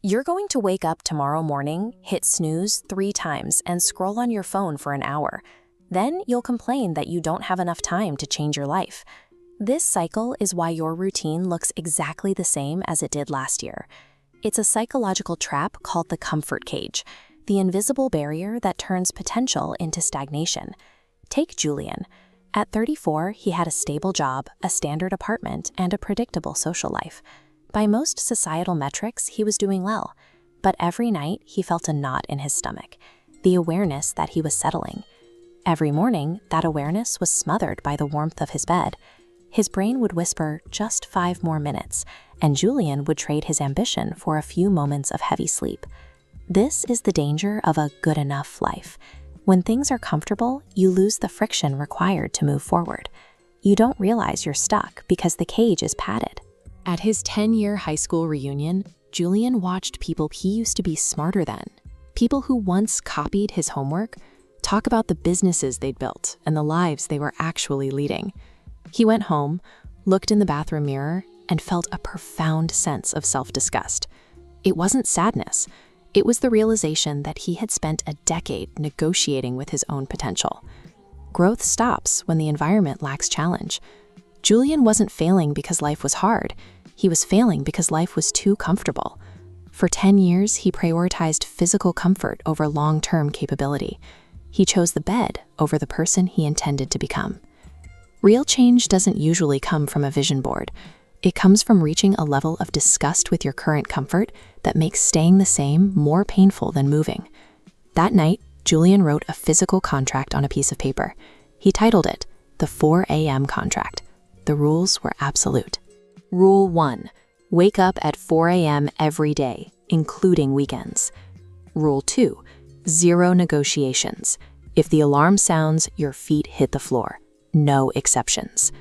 You're going to wake up tomorrow morning, hit snooze 3 times, and scroll on your phone for an hour. Then you'll complain that you don't have enough time to change your life. This cycle is why your routine looks exactly the same as it did last year. It's a psychological trap called the comfort cage, the invisible barrier that turns potential into stagnation. Take Julian. At 34, he had a stable job, a standard apartment, and a predictable social life. By most societal metrics, he was doing well. But every night, he felt a knot in his stomach, the awareness that he was settling. Every morning, that awareness was smothered by the warmth of his bed. His brain would whisper, "Just 5 more minutes," and Julian would trade his ambition for a few moments of heavy sleep. This is the danger of a good enough life. When things are comfortable, you lose the friction required to move forward. You don't realize you're stuck because the cage is padded. At his 10-year high school reunion, Julian watched people he used to be smarter than, people who once copied his homework, talk about the businesses they'd built and the lives they were actually leading. He went home, looked in the bathroom mirror, and felt a profound sense of self-disgust. It wasn't sadness. It was the realization that he had spent a decade negotiating with his own potential. Growth stops when the environment lacks challenge. Julian wasn't failing because life was hard. He was failing because life was too comfortable. For 10 years, he prioritized physical comfort over long-term capability. He chose the bed over the person he intended to become. Real change doesn't usually come from a vision board. It comes from reaching a level of disgust with your current comfort that makes staying the same more painful than moving. That night, Julian wrote a physical contract on a piece of paper. He titled it, "The 4 a.m. Contract." The rules were absolute. Rule 1. Wake up at 4 a.m. every day, including weekends. Rule 2. 0 negotiations. If the alarm sounds, your feet hit the floor. No exceptions.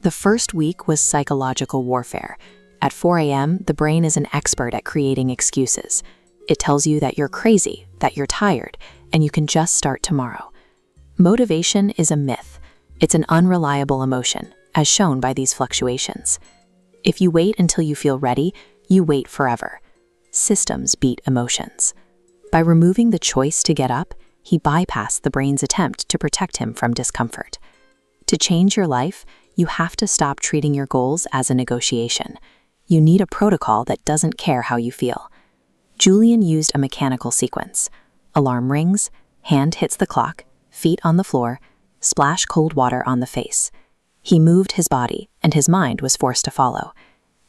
The first week was psychological warfare. At 4 a.m., the brain is an expert at creating excuses. It tells you that you're crazy, that you're tired, and you can just start tomorrow. Motivation is a myth. It's an unreliable emotion, as shown by these fluctuations. If you wait until you feel ready, you wait forever. Systems beat emotions. By removing the choice to get up, he bypassed the brain's attempt to protect him from discomfort. To change your life, you have to stop treating your goals as a negotiation. You need a protocol that doesn't care how you feel. Julian used a mechanical sequence. Alarm rings, hand hits the clock, feet on the floor, splash cold water on the face. He moved his body, and his mind was forced to follow.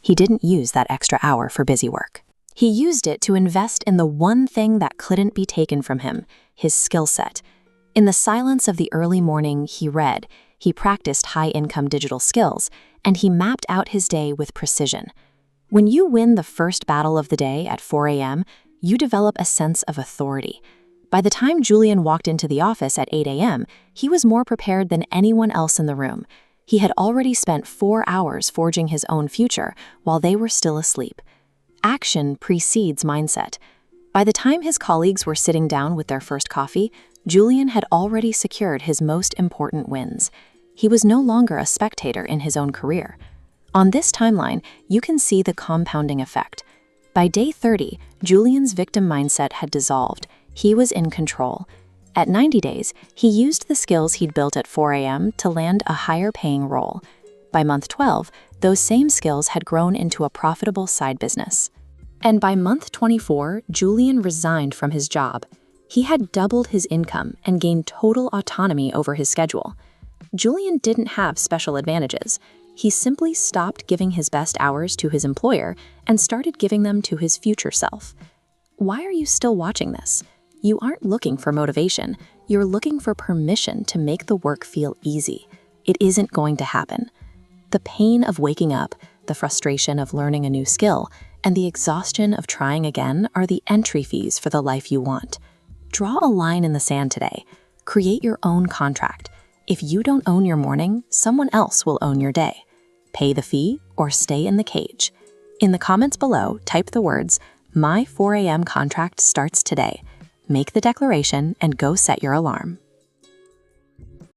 He didn't use that extra hour for busy work. He used it to invest in the one thing that couldn't be taken from him, his skill set. In the silence of the early morning, he read, he practiced high-income digital skills, and he mapped out his day with precision. When you win the first battle of the day at 4 a.m., you develop a sense of authority. By the time Julian walked into the office at 8 a.m., he was more prepared than anyone else in the room. He had already spent 4 hours forging his own future while they were still asleep. Action precedes mindset. By the time his colleagues were sitting down with their first coffee, Julian had already secured his most important wins. He was no longer a spectator in his own career. On this timeline, you can see the compounding effect. By day 30, Julian's victim mindset had dissolved. He was in control. At 90 days, he used the skills he'd built at 4 a.m. to land a higher-paying role. By month 12, those same skills had grown into a profitable side business. And by month 24, Julian resigned from his job. He had doubled his income and gained total autonomy over his schedule. Julian didn't have special advantages. He simply stopped giving his best hours to his employer and started giving them to his future self. Why are you still watching this? You aren't looking for motivation. You're looking for permission to make the work feel easy. It isn't going to happen. The pain of waking up, the frustration of learning a new skill, and the exhaustion of trying again are the entry fees for the life you want. Draw a line in the sand today. Create your own contract. If you don't own your morning, someone else will own your day. Pay the fee or stay in the cage. In the comments below, type the words, "My 4 a.m. contract starts today." Make the declaration and go set your alarm.